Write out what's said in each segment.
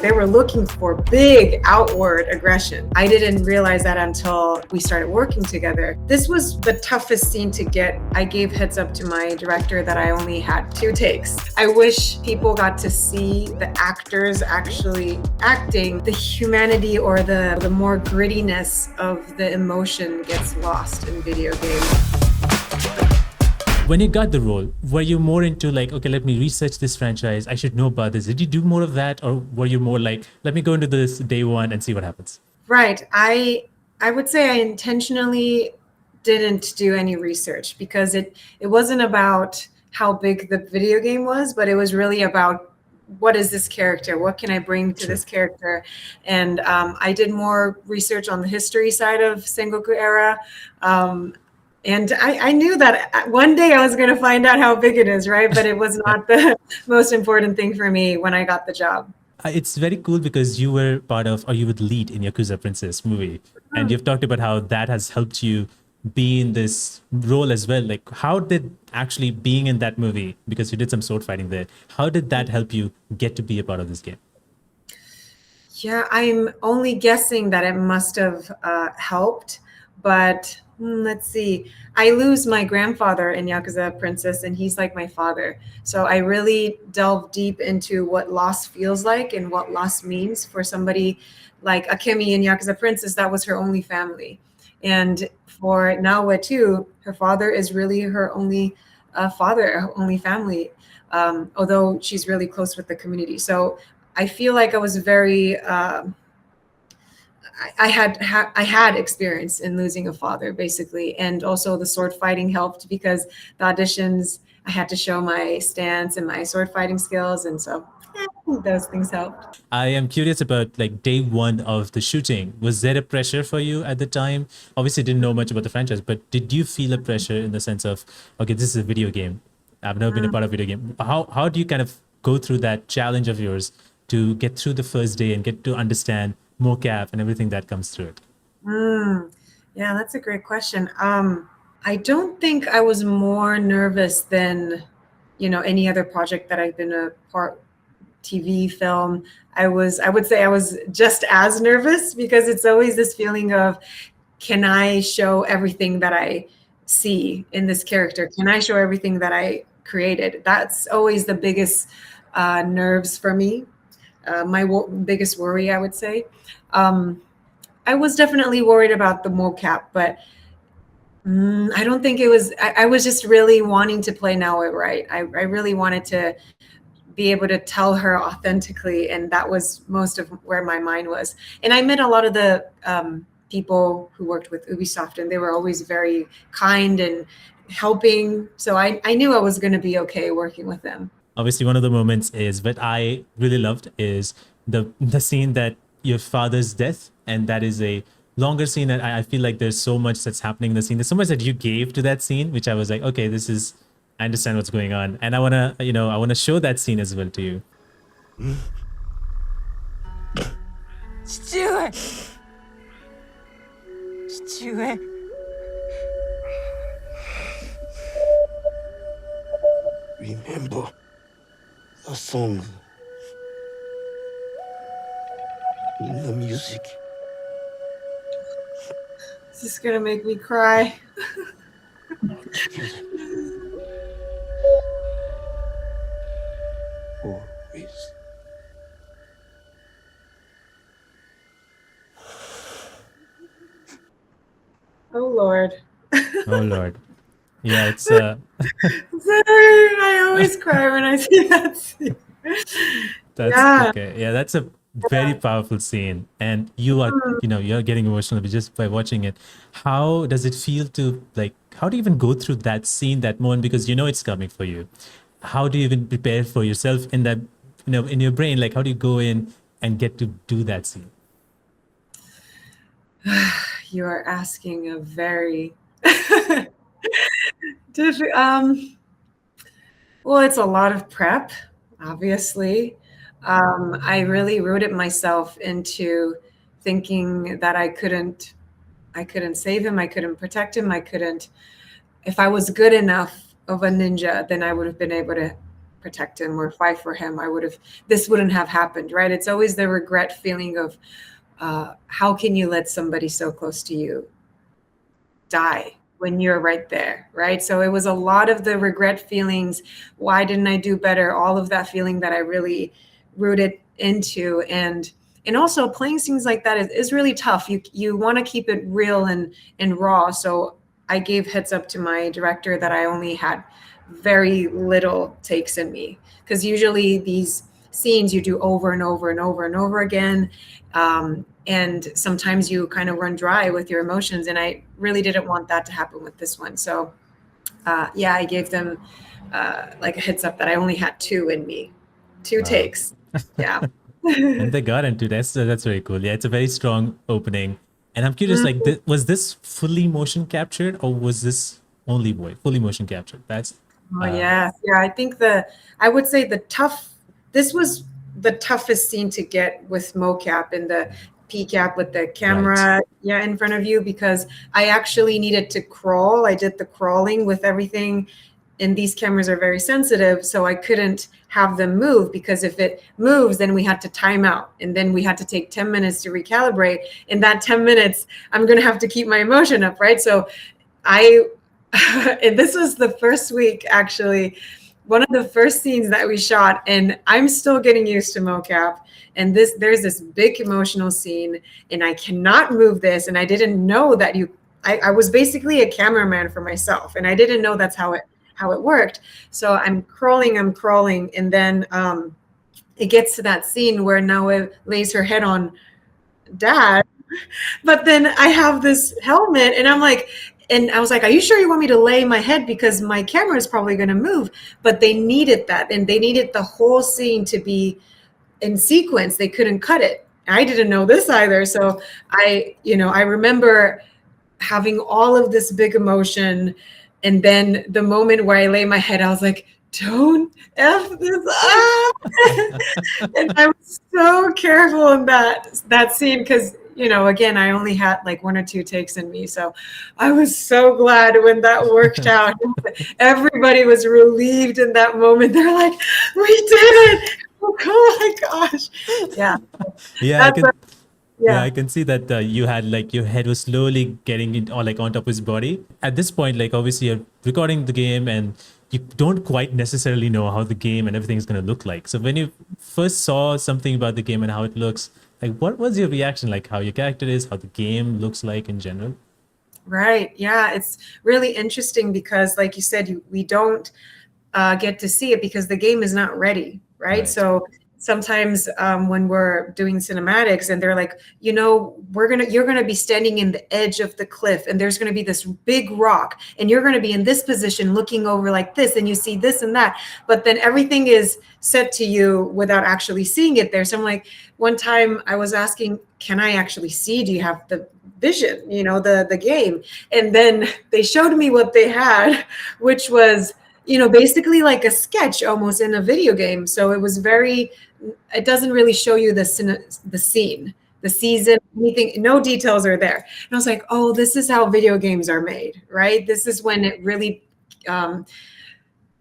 they were looking for big outward aggression. I didn't realize that until we started working together. This was the toughest scene to get. I gave heads up to my director that I only had 2 takes. I wish people got to see the actors actually acting. The humanity or the more grittiness of the emotion gets lost in video games. When you got the role, were you more into like, okay, let me research this franchise, I should know about this? Did you do more of that, or were you more like, let me go into this day one and see what happens? Right. I would say I intentionally didn't do any research because it wasn't about how big the video game was, but it was really about what is this character? What can I bring to this character? And I did more research on the history side of Sengoku era. And I knew that one day I was going to find out how big it is, right? But it was not the most important thing for me when I got the job. It's very cool because you were part of, or you would lead in Yakuza Princess movie. And you've talked about how that has helped you be in this role as well. Like, how did actually being in that movie, because you did some sword fighting there, how did that help you get to be a part of this game? Yeah, I'm only guessing that it must have helped, but let's see. I lose my grandfather in Yakuza Princess, and he's like my father. So I really delve deep into what loss feels like and what loss means for somebody like Akemi in Yakuza Princess. That was her only family. And for Naoe too, her father is really her only father, her only family, although she's really close with the community. So I feel like I was very... I had experience in losing a father, basically, and also the sword fighting helped because the auditions, I had to show my stance and my sword fighting skills, and so those things helped. I am curious about like day one of the shooting. Was there a pressure for you at the time? Obviously, didn't know much about the franchise, but did you feel a pressure in the sense of, okay, this is a video game. I've never been a part of a video game. How do you kind of go through that challenge of yours to get through the first day and get to understand mocap and everything that comes through it? Yeah, that's a great question. I don't think I was more nervous than, any other project that I've been a part, TV, film. I would say I was just as nervous because it's always this feeling of, can I show everything that I see in this character? Can I show everything that I created? That's always the biggest nerves for me. My biggest worry, I would say. I was definitely worried about the mocap, but I don't think it was. I was just really wanting to play Naoe right. I really wanted to be able to tell her authentically, and that was most of where my mind was. And I met a lot of the people who worked with Ubisoft, and they were always very kind and helping. So I knew I was going to be okay working with them. Obviously, one of the moments is what I really loved is the scene that your father's death, and that is a longer scene. And I feel like there's so much that's happening in the scene. There's so much that you gave to that scene, which I was like, okay, I understand what's going on, and I wanna show that scene as well to you. 父上 父上 Remember the song in the music. This is gonna make me cry. Always. Oh Lord. Oh Lord. Yeah, it's I always cry when I see that scene. that's okay. Yeah, that's a very powerful scene, and you are you're getting emotional just by watching it. How does it feel to, like, how do you even go through that scene, that moment, because it's coming for you? How do you even prepare for yourself in that, in your brain? Like, how do you go in and get to do that scene? You are asking a very difficult. Well, it's a lot of prep, obviously. I really rooted myself into thinking that I couldn't save him, I couldn't protect him, if I was good enough of a ninja, then I would have been able to protect him or fight for him, this wouldn't have happened, right? It's always the regret feeling of how can you let somebody so close to you die when you're right there, right? So it was a lot of the regret feelings. Why didn't I do better? All of that feeling that I really rooted into. And also playing scenes like that is really tough. You want to keep it real and raw. So I gave heads up to my director that I only had very little takes in me, because usually these scenes you do over and over and over and over again. And sometimes you kind of run dry with your emotions. And I really didn't want that to happen with this one. So yeah, I gave them like a heads up that I only had two in me, two takes. Yeah. And they got into that's very cool. Yeah, it's a very strong opening. And I'm curious, like, was this fully motion captured or was this only fully motion captured? That's Oh yeah, yeah. I think I would say this was the toughest scene to get with mocap and the PCAP with the camera, yeah, in front of you, because I actually needed to crawl. I did the crawling with everything, and these cameras are very sensitive, so I couldn't have them move, because if it moves, then we had to time out, and then we had to take 10 minutes to recalibrate. In that 10 minutes, I'm going to have to keep my emotion up, right? So and this was the first week, actually, one of the first scenes that we shot, and I'm still getting used to mocap. And there's this big emotional scene, and I cannot move this. And I didn't know that I was basically a cameraman for myself, and I didn't know that's how it worked. So I'm crawling, and then it gets to that scene where Naoe lays her head on Dad, but then I have this helmet, and I was like, are you sure you want me to lay my head? Because my camera is probably going to move. But they needed that, and they needed the whole scene to be in sequence. They couldn't cut it. I didn't know this either. So I remember having all of this big emotion, and then the moment where I lay my head, I was like, don't F this up. And I was so careful in that scene, because again, I only had like one or two takes in me. So I was so glad when that worked out. Everybody was relieved in that moment. They're like, we did it. Oh my gosh. Yeah. yeah, Yeah. I can see that you had like your head was slowly getting in, or like on top of his body. At this point, like obviously you're recording the game and you don't quite necessarily know how the game and everything is going to look like. So when you first saw something about the game and how it looks, like what was your reaction? Like how your character is, how the game looks like in general? Right. Yeah. It's really interesting because, like you said, we don't get to see it because the game is not ready. Right. So sometimes when we're doing cinematics and they're like, you're going to be standing in the edge of the cliff, and there's going to be this big rock, and you're going to be in this position looking over like this, and you see this and that. But then everything is set to you without actually seeing it there. So I'm like, one time I was asking, can I actually see? Do you have the vision, the game? And then they showed me what they had, which was basically like a sketch almost in a video game. So it doesn't really show you the scene, the season, anything, no details are there. And I was like, oh, this is how video games are made, right? This is when it really, I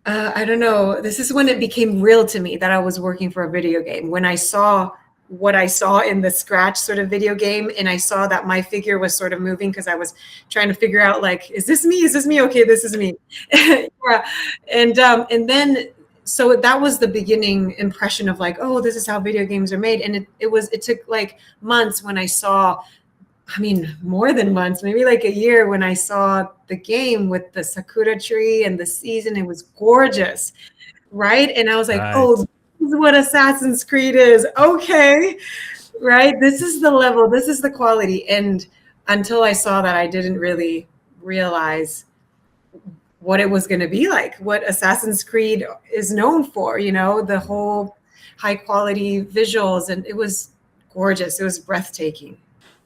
don't know, this is when it became real to me that I was working for a video game. When I saw what I saw in the Scratch sort of video game, and I saw that my figure was sort of moving because I was trying to figure out, like, is this me? Is this me? Okay, this is me. Yeah. And then so that was the beginning impression of like, oh, this is how video games are made. And it took like months when I saw, more than months, maybe like a year, when I saw the game with the sakura tree and the season. It was gorgeous, right? And I was like, oh, this is what Assassin's Creed is. Okay, right? This is the level. This is the quality. And until I saw that, I didn't really realize what it was going to be like, what Assassin's Creed is known for, the whole high quality visuals. And it was gorgeous. It was breathtaking.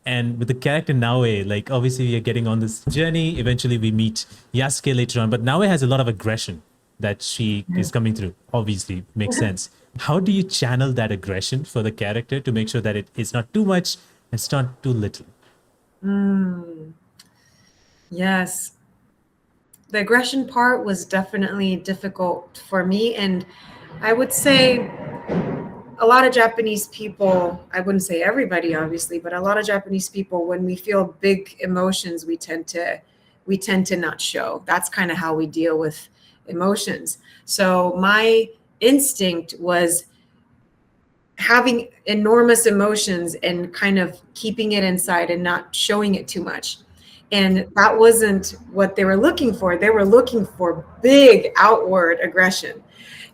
And with the character Naoe, like obviously we are getting on this journey. Eventually we meet Yasuke later on, but Naoe has a lot of aggression that she is coming through. Obviously, makes sense. How do you channel that aggression for the character to make sure that it's not too much, it's not too little? Yes. The aggression part was definitely difficult for me. And I would say a lot of Japanese people, I wouldn't say everybody obviously, but a lot of Japanese people, when we feel big emotions, we tend to not show. That's kind of how we deal with emotions. So my instinct was having enormous emotions and kind of keeping it inside and not showing it too much. And that wasn't what they were looking for. They were looking for big outward aggression.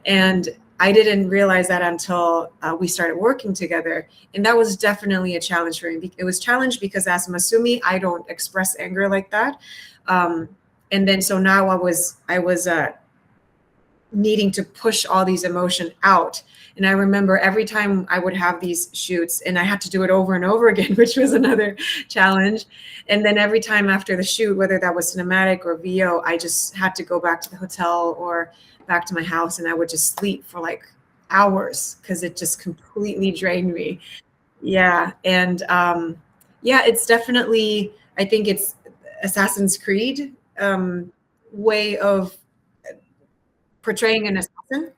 And I didn't realize that until we started working together. And that was definitely a challenge for me. It was challenge because as Masumi, I don't express anger like that. And then so now I was needing to push all these emotion out. And I remember every time I would have these shoots and I had to do it over and over again, which was another challenge. And then every time after the shoot, whether that was cinematic or VO, I just had to go back to the hotel or back to my house and I would just sleep for like hours because it just completely drained me. Yeah. And yeah, it's definitely, I think it's Assassin's Creed way of portraying an assassin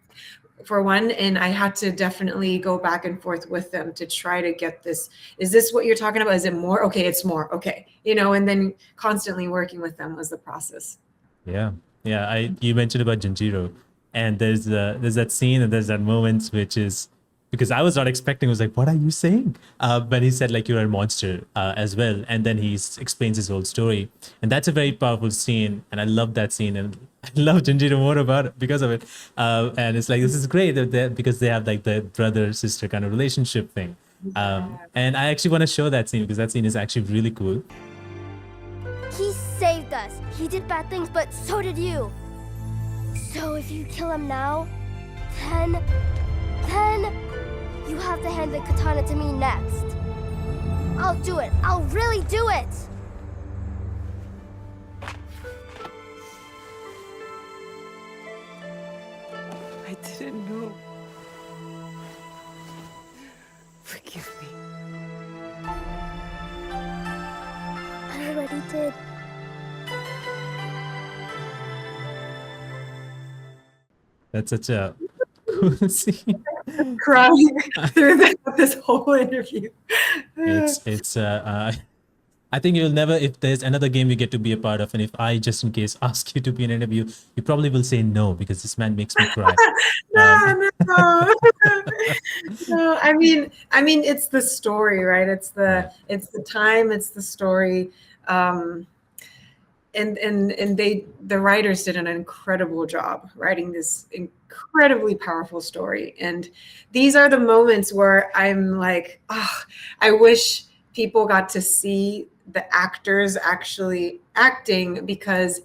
for one, and I had to definitely go back and forth with them to try to get this. Is this what you're talking about? Is it more? Okay, it's more. Okay, and then constantly working with them was the process. Yeah, yeah. You mentioned about Janjiro, and there's that scene and there's that moment which is because I was not expecting. I was like, "What are you saying?" But he said like you're a monster as well, and then explains his whole story, and that's a very powerful scene, and I love that scene, and I love Janjiro more about it because of it. And it's like this is great because they have like the brother sister kind of relationship thing. And I actually want to show that scene because that scene is actually really cool. He saved us. He did bad things, but so did you. So if you kill him now, then you have to hand the katana to me next. I'll do it. I'll really do it. I didn't know. Forgive me. I already did. That's such a cool scene. Crying through this whole interview. It's I think you'll never, if there's another game you get to be a part of, and if I just in case ask you to be in an interview, you probably will say no because this man makes me cry. No. No, I mean, it's the story, right? It's the time, it's the story. And the writers did an incredible job writing this incredibly powerful story. And these are the moments where I'm like, oh, I wish people got to see the actors actually acting, because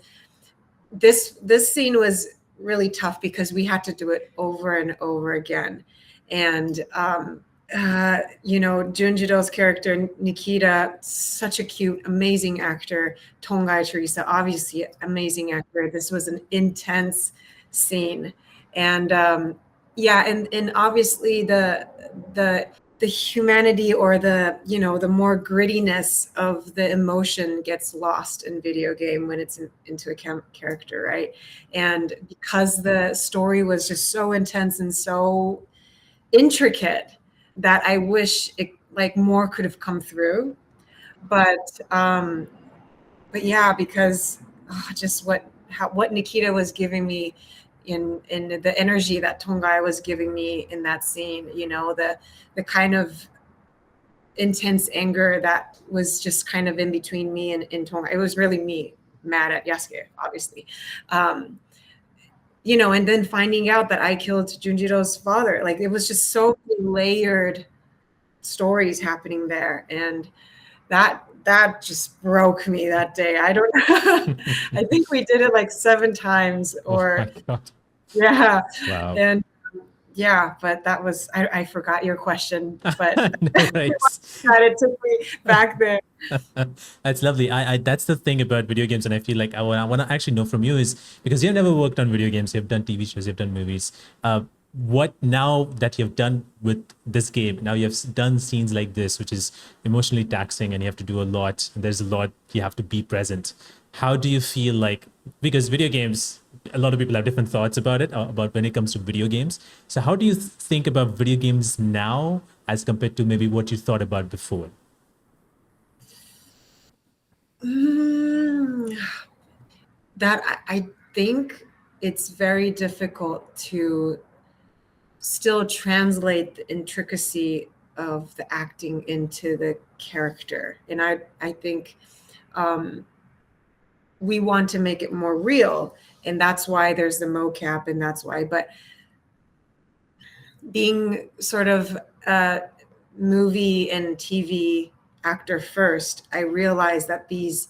this scene was really tough because we had to do it over and over again. And Junjiro's character Nikita, such a cute, amazing actor. Tongai Teresa, obviously amazing actor. This was an intense scene, and and obviously the humanity or the more grittiness of the emotion gets lost in video game when it's into a character, right? And because the story was just so intense and so intricate that I wish it like more could have come through, but yeah, because just what Nikita was giving me in the energy that Tongai was giving me in that scene, the kind of intense anger that was just kind of in between me and Tongai. It was really me mad at Yasuke, obviously. And then finding out that I killed Junjiro's father, like it was just so layered stories happening there. And that just broke me that day. I don't I think we did it like 7 times or Oh my God. yeah. Wow. And yeah, but that was I forgot your question, but No, right. it took me back there. That's lovely. I that's the thing about video games, and I feel like I want to actually know from you is because you've never worked on video games, you've done TV shows, you've done movies. What now that you've done with this game, now you have done scenes like this, which is emotionally taxing and you have to do a lot, and there's a lot you have to be present. How do you feel like, because video games, a lot of people have different thoughts about it, about when it comes to video games. So how do you think about video games now as compared to maybe what you thought about before? That I think it's very difficult to still translate the intricacy of the acting into the character. And I think we want to make it more real. And that's why there's the mocap, and that's why. But being sort of a movie and TV actor first, I realized that these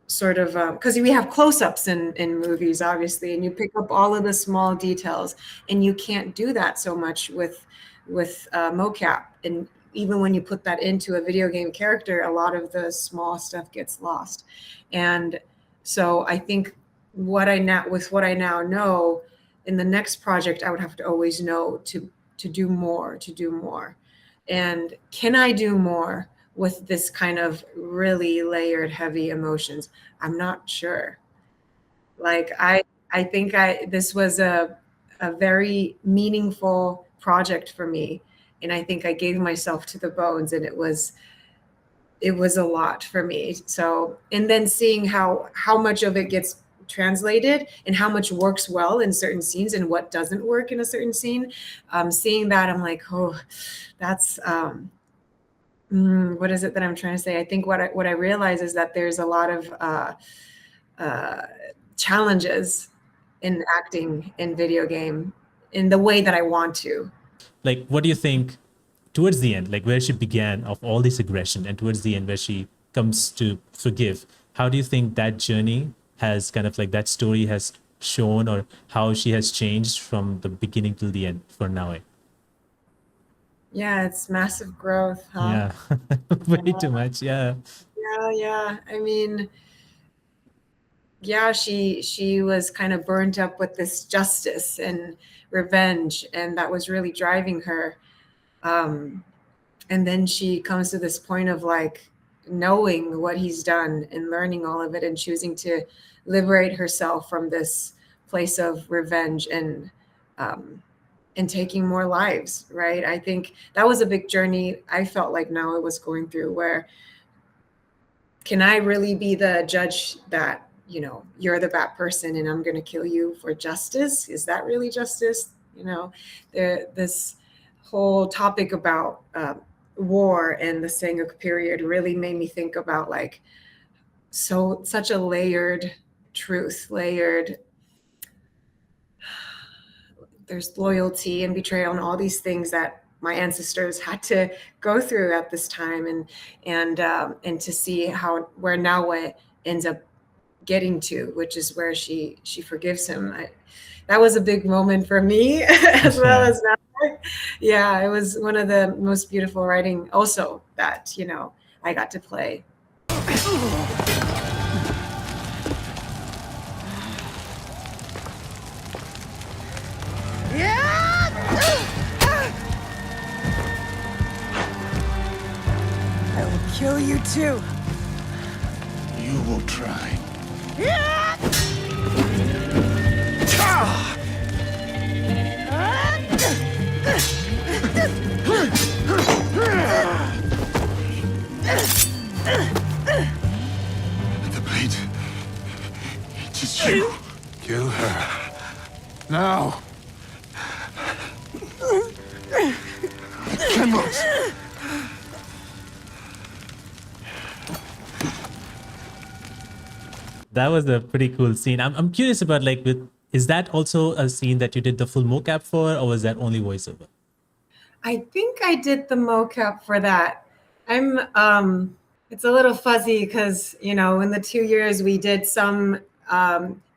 sort of because we have close-ups in movies, obviously, and you pick up all of the small details, and you can't do that so much with mocap. And even when you put that into a video game character, a lot of the small stuff gets lost. And so I think what I now know, in the next project, I would have to always know to do more. And can I do more with this kind of really layered, heavy emotions? I'm not sure. Like I think this was a very meaningful project for me, and I think I gave myself to the bones, and it was a lot for me. So, and then seeing how much of it gets translated and how much works well in certain scenes and what doesn't work in a certain scene, seeing that, I'm like, oh, that's what is it that I'm trying to say? I think what I realize is that there's a lot of challenges in acting in video game in the way that I want to. Like, what do you think towards the end, like where she began of all this aggression and towards the end where she comes to forgive? How do you think that journey has kind of like that story has shown, or how she has changed from the beginning till the end for Naoe? Yeah, it's massive growth, huh? Yeah, way too much. Yeah. Yeah. I mean, yeah, she was kind of burnt up with this justice and revenge, and that was really driving her. And then she comes to this point of like knowing what he's done and learning all of it and choosing to liberate herself from this place of revenge and taking more lives, right? I think that was a big journey I felt like now it was going through, where can I really be the judge that, you're the bad person and I'm going to kill you for justice? Is that really justice? This whole topic about war and the Sanguk period really made me think about like such a layered truth, there's loyalty and betrayal and all these things that my ancestors had to go through at this time, and to see where Naoe ends up getting to, which is where she forgives him. That was a big moment for me as well as Naoe. Yeah, it was one of the most beautiful writing also that, I got to play. I will kill you too. You will try. The blade. It is you. Kill her. Now. I cannot. That was a pretty cool scene. I'm curious about like, is that also a scene that you did the full mocap for, or was that only voiceover? I think I did the mocap for that. It's a little fuzzy because, in the 2 years we did some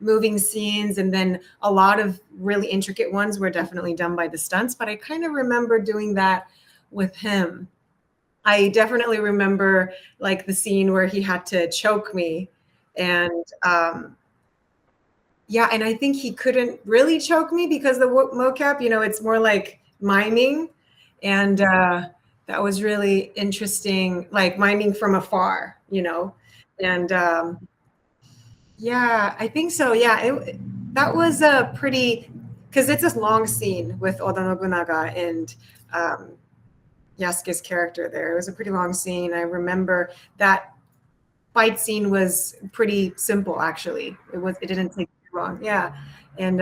moving scenes, and then a lot of really intricate ones were definitely done by the stunts, but I kind of remember doing that with him. I definitely remember like the scene where he had to choke me, and yeah, and I think he couldn't really choke me because the mocap, it's more like miming, and that was really interesting, like miming from afar, and Yeah, I think so. Yeah, that was a pretty, because it's a long scene with Oda Nobunaga and um, Yasuke's character there. It was a pretty long scene. I remember that fight scene was pretty simple, actually. It didn't take too long. Yeah, and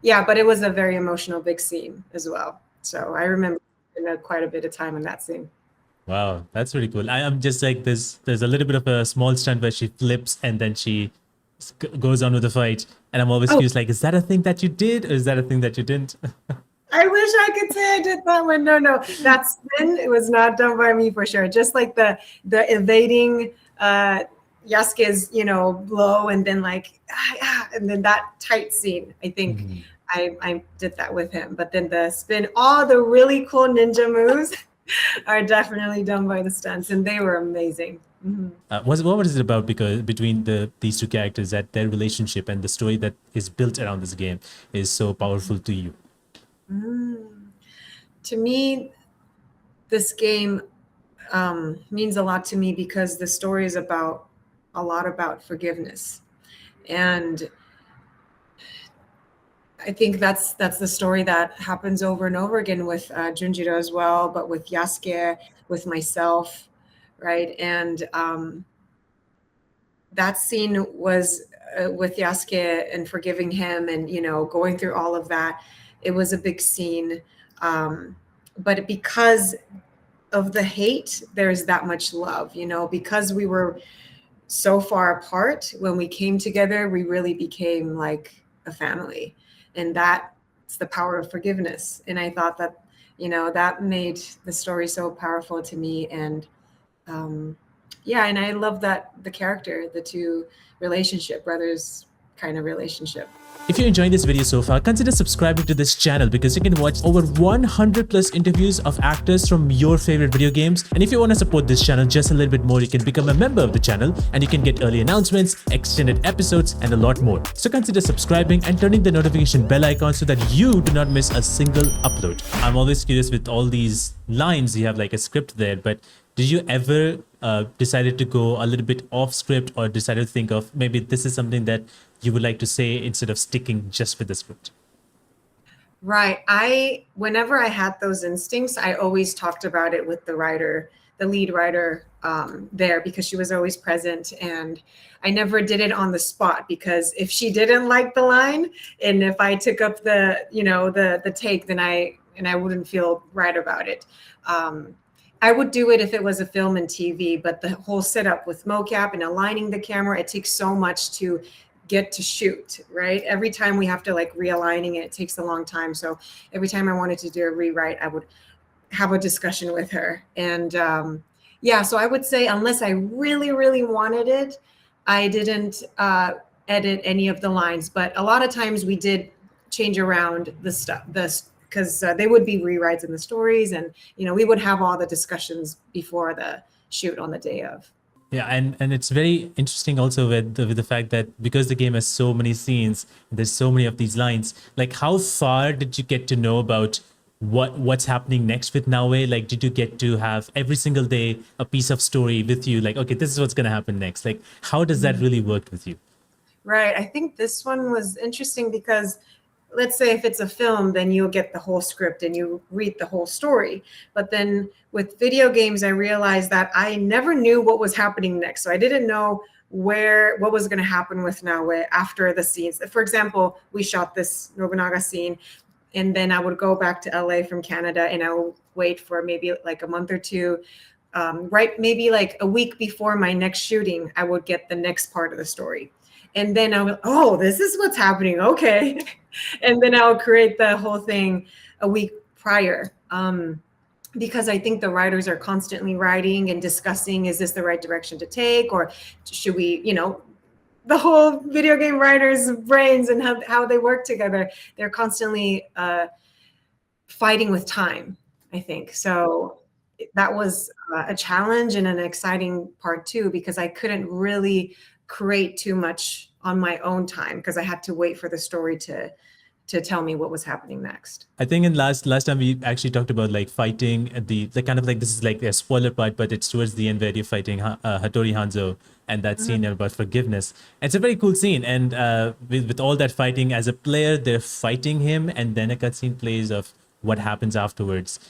yeah, but it was a very emotional big scene as well. So I remember quite a bit of time in that scene. Wow, that's really cool. I'm just like there's a little bit of a small stunt where she flips and then she goes on with the fight, and I'm always Oh, curious, like, is that a thing that you did, or is that a thing that you didn't? I wish I could say I did that one. No, no, that spin, it was not done by me for sure. Just like the evading Yasuke's, blow, and then like and then that tight scene. I think Mhm. I did that with him. But then the spin, all the really cool ninja moves are definitely done by the stunts, and they were amazing. Mhm. What was it about because between these two characters that their relationship and the story that is built around this game is so powerful to you? Mm. To me, this game means a lot to me because the story is about a lot about forgiveness, and I think that's the story that happens over and over again with Junjiro as well, but with Yasuke, with myself, right? And that scene was with Yasuke and forgiving him, and going through all of that. It was a big scene, but because of the hate, there's that much love, because we were so far apart. When we came together, we really became like a family, and that's the power of forgiveness. And I thought that that made the story so powerful to me. And yeah, and I love that the character, the two relationship, brothers kind of relationship. If you're enjoying this video so far, consider subscribing to this channel because you can watch over 100 plus interviews of actors from your favorite video games. And if you want to support this channel just a little bit more, you can become a member of the channel and you can get early announcements, extended episodes, and a lot more. So consider subscribing and turning the notification bell icon so that you do not miss a single upload. I'm always curious with all these lines, you have like a script there, but did you ever decided to go a little bit off script, or decided to think of maybe this is something that you would like to say instead of sticking just with the script? Right. Whenever I had those instincts, I always talked about it with the writer, the lead writer there, because she was always present. And I never did it on the spot, because if she didn't like the line, and if I took up the take, then I wouldn't feel right about it. I would do it if it was a film and TV, but the whole setup with mocap and aligning the camera, it takes so much to get to shoot, right? Every time we have to like realigning it, it takes a long time. So every time I wanted to do a rewrite, I would have a discussion with her. And yeah, so I would say unless I really, really wanted it, I didn't edit any of the lines. But a lot of times we did change around the stuff, because they would be rewrites in the stories, and we would have all the discussions before the shoot on the day of. Yeah, and it's very interesting also with the fact that because the game has so many scenes, there's so many of these lines. Like, how far did you get to know about what's happening next with Naoe? Like, did you get to have every single day a piece of story with you? Like, okay, this is what's gonna happen next. Like, how does that really work with you? Right. I think this one was interesting because let's say if it's a film, then you'll get the whole script and you read the whole story. But then with video games, I realized that I never knew what was happening next. So I didn't know what was going to happen with Naoe after the scenes. For example, we shot this Nobunaga scene, and then I would go back to LA from Canada, and I would wait for maybe like a month or two. Right, maybe like a week before my next shooting, I would get the next part of the story. And then I was, oh, this is what's happening. Okay. And then I'll create the whole thing a week prior. Because I think the writers are constantly writing and discussing, is this the right direction to take? Or should we, the whole video game writers' brains and how they work together, they're constantly fighting with time, I think. So that was a challenge and an exciting part too, because I couldn't really create too much on my own time because I had to wait for the story to to tell me what was happening next. I think in last time we actually talked about like fighting at the kind of like, this is like a spoiler part, but it's towards the end where you're fighting Hattori Hanzo, and that scene about forgiveness. It's a very cool scene, and with all that fighting, as a player, they're fighting him, and then a cutscene plays of what happens afterwards.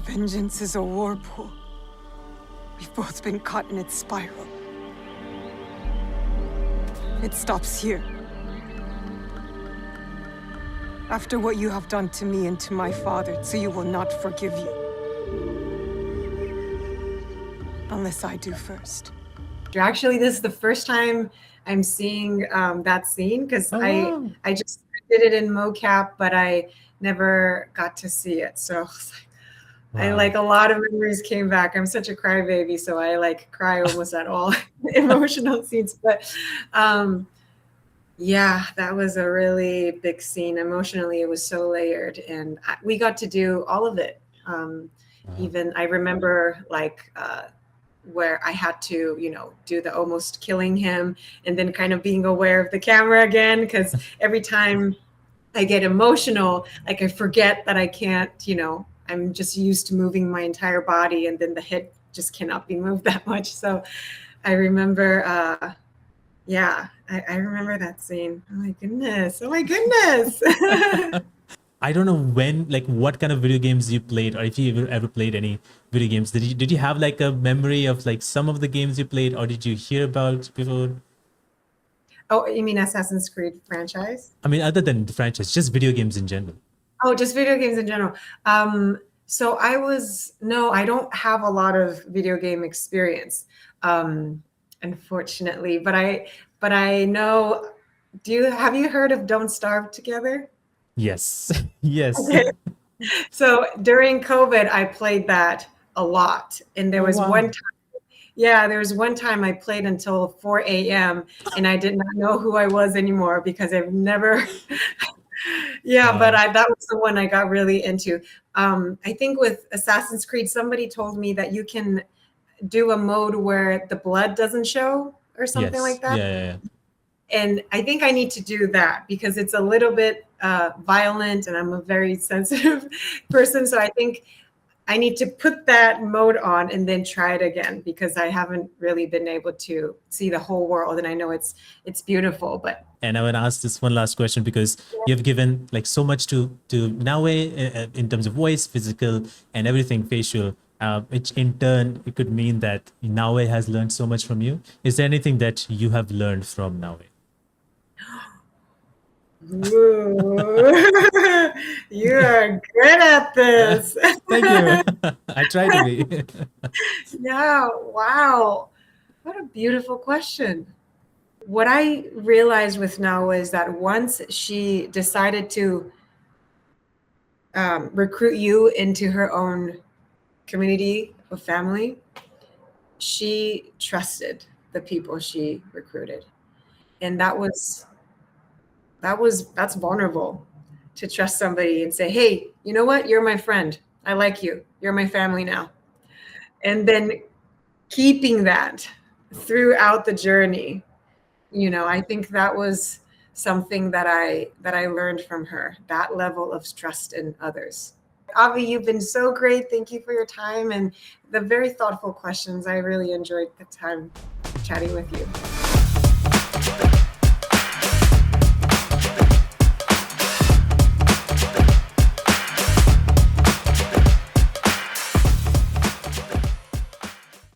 Vengeance is a whirlpool. We've both been caught in its spiral. It stops here. After what you have done to me and to my father, Tsuyu will not forgive you. Unless I do first. Actually, this is the first time I'm seeing that scene, because I just did it in mocap, but I never got to see it. So I like a lot of memories came back. I'm such a crybaby, so I like cry almost at all emotional scenes. But yeah, that was a really big scene. Emotionally, it was so layered, and we got to do all of it. Even I remember like where I had to, do the almost killing him, and then kind of being aware of the camera again, because every time I get emotional, like I forget that I can't, I'm just used to moving my entire body, and then the head just cannot be moved that much. So I remember, I remember that scene. Oh my goodness. I don't know what kind of video games you played, or if you ever played any video games. Did you have like a memory of like some of the games you played, or did you hear about before? Oh, you mean Assassin's Creed franchise? I mean, other than the franchise, just video games in general. Oh, just video games in general. So I don't have a lot of video game experience, unfortunately. But I know. Have you heard of Don't Starve Together? Yes. Yes. Okay. So during COVID, I played that a lot, and there was one time. Yeah, there was one time I played until 4 a.m. and I did not know who I was anymore, because I've never. But that was the one I got really into. I think with Assassin's Creed, somebody told me that you can do a mode where the blood doesn't show or something like that. Yeah. And I think I need to do that, because it's a little bit violent, and I'm a very sensitive person. So I think I need to put that mode on and then try it again, because I haven't really been able to see the whole world, and I know it's beautiful. But and I want to ask this one last question, because you have given like so much to Naoe in terms of voice, physical, and everything facial, which in turn it could mean that Naoe has learned so much from you. Is there anything that you have learned from Naoe? Ooh. You are good at this. Thank you. I try to be. Yeah, wow. What a beautiful question. What I realized with Naoe is that once she decided to recruit you into her own community of family, she trusted the people she recruited. And that's vulnerable, to trust somebody and say, hey, you know what? You're my friend. I like you. You're my family now. And then keeping that throughout the journey, I think that was something that I learned from her, that level of trust in others. Avi, you've been so great. Thank you for your time and the very thoughtful questions. I really enjoyed the time chatting with you.